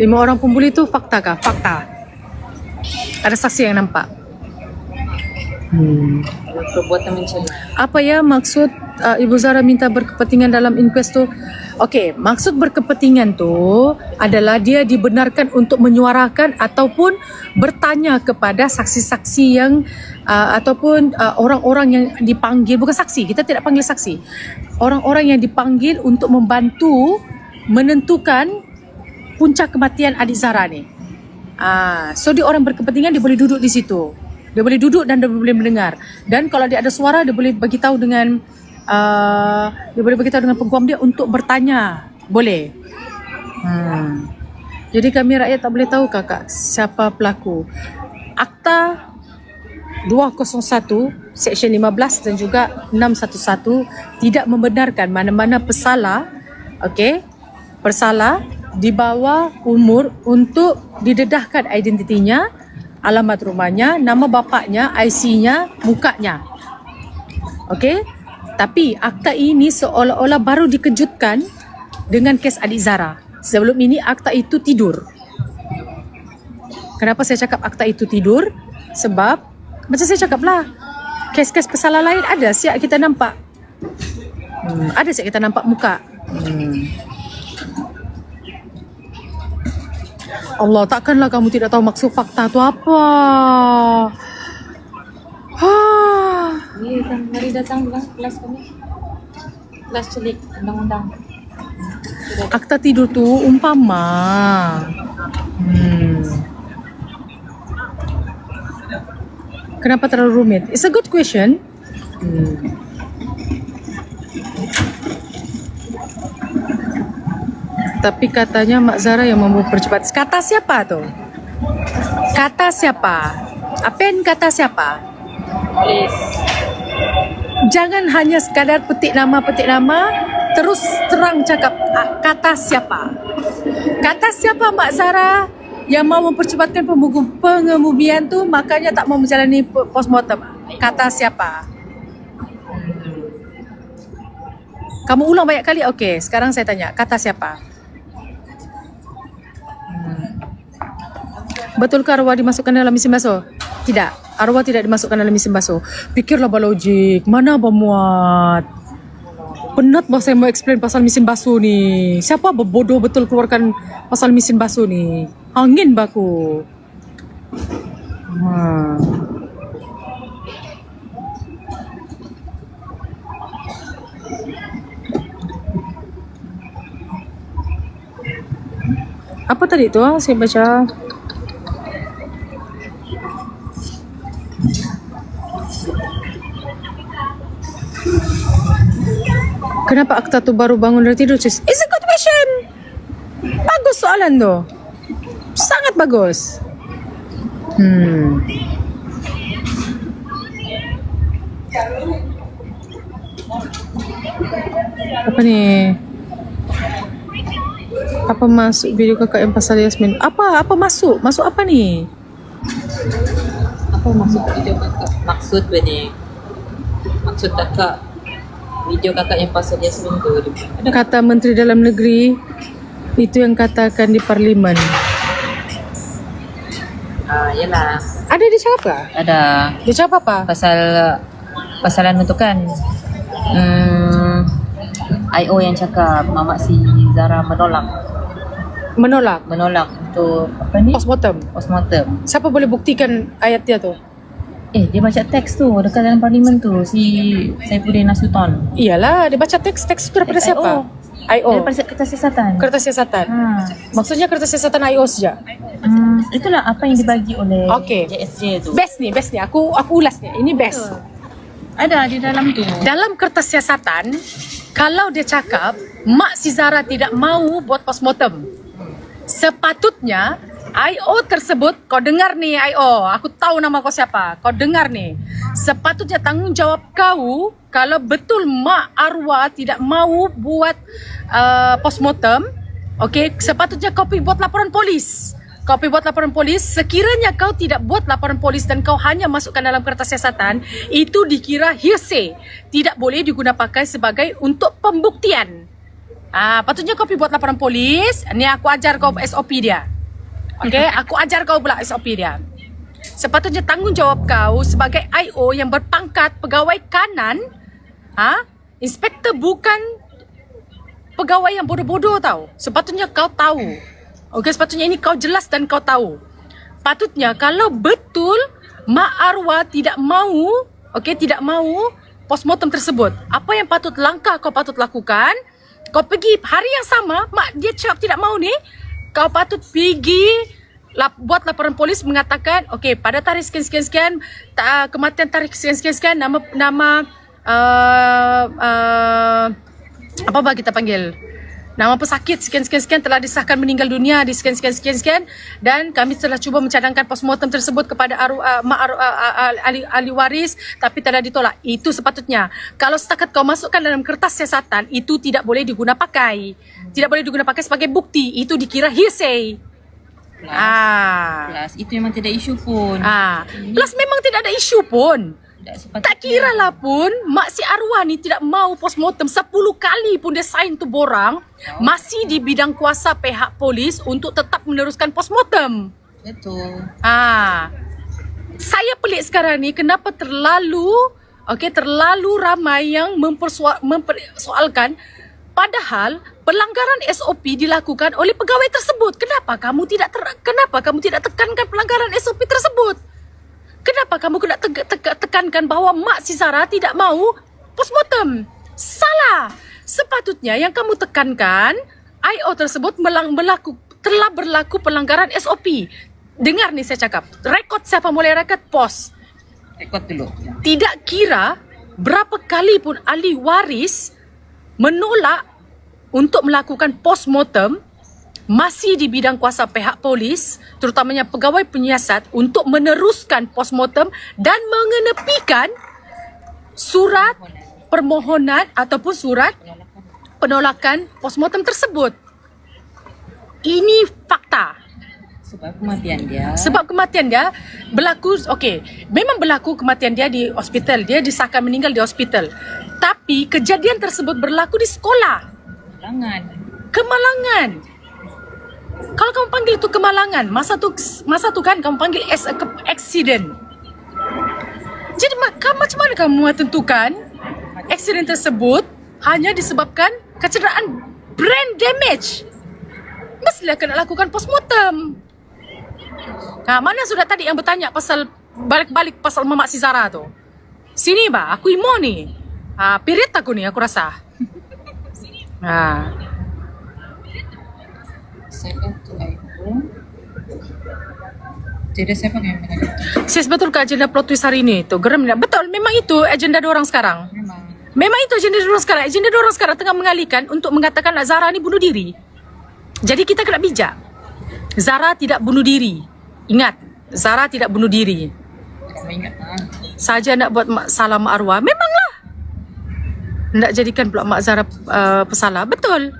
5 orang pembuli itu fakta kah? Fakta. Ada saksi yang nampak. Perbuatan mencela. Apa ya maksud Ibu Zara minta berkepentingan dalam inquest tu? Okey, maksud berkepentingan tu adalah dia dibenarkan untuk menyuarakan ataupun bertanya kepada saksi-saksi yang ataupun orang-orang yang dipanggil, bukan saksi, kita tidak panggil saksi. Orang-orang yang dipanggil untuk membantu menentukan punca kematian adik Zara ni. So dia orang berkepentingan, dia boleh duduk di situ. Dia boleh duduk dan dia boleh mendengar. Dan kalau dia ada suara, dia boleh bagi tahu dengan peguam dia untuk bertanya. Boleh. Jadi kami rakyat tak boleh tahu kakak siapa pelaku. Akta 201 Seksyen 15 dan juga 611 tidak membenarkan mana-mana pesalah, bersalah di bawah umur untuk didedahkan identitinya, alamat rumahnya, nama bapaknya, IC-nya, mukanya. Tapi akta ini seolah-olah baru dikejutkan dengan kes adik Zara. Sebelum ini akta itu tidur. Kenapa saya cakap akta itu tidur? Sebab macam saya cakap lah, kes-kes pesalah lain ada siap kita nampak. Ada siap kita nampak muka. Allah, takkanlah kamu tidak tahu maksud fakta tu apa? Mari datang kelas kami. Kelas celik undang-undang. Akta tidur tu umpama. Kenapa terlalu rumit? It's a good question. Tapi katanya Mak Zara yang mempercepat. Kata siapa tu? Kata siapa? Apen kata siapa? Polis. Jangan hanya sekadar petik nama, terus terang cakap kata siapa. Kata siapa Mak Zara yang mau mempercepatkan pengemumian tu, makanya tak mau menjalani postmortem. Kata siapa? Kamu ulang banyak kali. Okey, sekarang saya tanya, kata siapa? Betulkah arwah dimasukkan dalam mesin basuh? Tidak, arwah tidak dimasukkan dalam mesin basuh. Fikirlah berlogik, mana bermuat. Penat bah saya mau explain pasal mesin basuh ni. Siapa berbodoh betul keluarkan pasal mesin basuh ni? Angin baku. Apa tadi tu saya baca? Kenapa akta tu baru bangun dari tidur? It's a good question. Bagus soalan tu. Sangat bagus. Apa ni? Apa masuk video kakak yang pasal Yasmin? Apa masuk? Masuk apa ni? Apa maksud video kakak? Maksud ni. Maksud kakak video kakak yang pasal Yasmin tu. Kata Menteri Dalam Negeri itu yang katakan di Parlimen. Yalah. Ada dia cakap tak? Ada. Dia cakap apa? Pasalan tu kan. IO yang cakap Mamak si Zara menolak untuk apa ni? Postmortem. Siapa boleh buktikan ayat dia tu? Dia baca teks tu dekat dalam parlimen tu, si Saifuddin Nasution. Iyalah, dia baca teks tu daripada siapa? IO. Daripada kertas siasatan. Kertas siasatan. Maksudnya kertas siasatan IO saja. Itulah apa yang dibagi oleh JSJ tu. Best ni. Aku ulas ni. Ini best. Ada di dalam tu. Dalam kertas siasatan, kalau dia cakap mak si Zara tidak mau buat postmortem, sepatutnya IO tersebut, kau dengar ni IO, aku tahu nama kau siapa, kau dengar ni, sepatutnya tanggungjawab kau kalau betul mak arwah tidak mau buat postmortem, sepatutnya kau pergi buat laporan polis. Sekiranya kau tidak buat laporan polis dan kau hanya masukkan dalam kertas siasatan, itu dikira hearsay, tidak boleh digunakan pakai sebagai untuk pembuktian. Patutnya kau pergi buat laporan polis. Ni aku ajar kau SOP dia. Okay, aku ajar kau pula SOP dia. Sepatutnya tanggungjawab kau sebagai IO yang berpangkat pegawai kanan, inspektor bukan pegawai yang bodoh-bodoh tau. Sepatutnya kau tahu. Okay, sepatutnya ini kau jelas dan kau tahu. Patutnya kalau betul Mak Arwah tidak mau, tidak mau postmortem tersebut, apa yang langkah kau patut lakukan? Kau pergi hari yang sama, mak dia cakap tidak mau ni, kau patut pergi buat laporan polis mengatakan, pada tarikh sekian-sekian, kematian tarikh sekian-sekian, nama apa kita panggil? Nama pesakit sekian-sekian telah disahkan meninggal dunia di sekian-sekian dan kami telah cuba mencadangkan postmortem tersebut kepada ahli waris tapi tidak ditolak. Itu sepatutnya. Kalau setakat kau masukkan dalam kertas siasatan, itu tidak boleh diguna pakai. Tidak boleh diguna pakai sebagai bukti. Itu dikira hearsay. Plus itu memang tidak isu pun. Plus memang tidak ada isu pun. Tak kira lah pun Mak si Arwah ni tidak mau postmortem 10 kali pun dia sign tu borang, masih di bidang kuasa pihak polis untuk tetap meneruskan postmortem. Betul. Saya pelik sekarang ni kenapa terlalu ramai yang mempersoalkan padahal pelanggaran SOP dilakukan oleh pegawai tersebut. Kenapa kamu tidak tekankan pelanggaran SOP tersebut? Kenapa kamu kena tekankan bahawa Mak si Zara tidak mau postmortem? Salah. Sepatutnya yang kamu tekankan IO tersebut telah berlaku pelanggaran SOP. Dengar ni saya cakap. Rekod siapa mulai rekod pos. Rekod dulu. Tidak kira berapa kali pun ahli waris menolak untuk melakukan postmortem, masih di bidang kuasa pihak polis, terutamanya pegawai penyiasat untuk meneruskan postmortem dan mengenepikan surat permohonan ataupun surat penolakan postmortem tersebut. Ini fakta. Sebab kematian dia berlaku, memang berlaku kematian dia di hospital. Dia disahkan meninggal di hospital. Tapi kejadian tersebut berlaku di sekolah. Kemalangan. Kalau kamu panggil itu kemalangan, masa tu kan kamu panggil as a accident. Jadi macam mana kamu tentukan accident tersebut hanya disebabkan kecederaan brain damage? Mestilah kena lakukan postmortem. Mana sudah tadi yang bertanya pasal balik-balik pasal Mamak si Zara tu? Sini ba, aku imo ni. Pirit aku ni, aku rasa. Saya tu IO. Jadi siapa yang mengajar? Sis, betul ke agenda plot twist hari ini tu? Geram. Betul, memang itu agenda diorang sekarang. Memang itu agenda diorang sekarang. Agenda diorang sekarang tengah mengalihkan untuk mengatakan Zara ni bunuh diri. Jadi kita kena bijak. Zara tidak bunuh diri. Ingat, Zara tidak bunuh diri. Tidak mengingat. Saja nak buat salah Mak Arwah. Memanglah. Nak jadikan pula Mak Zara pesalah. Betul.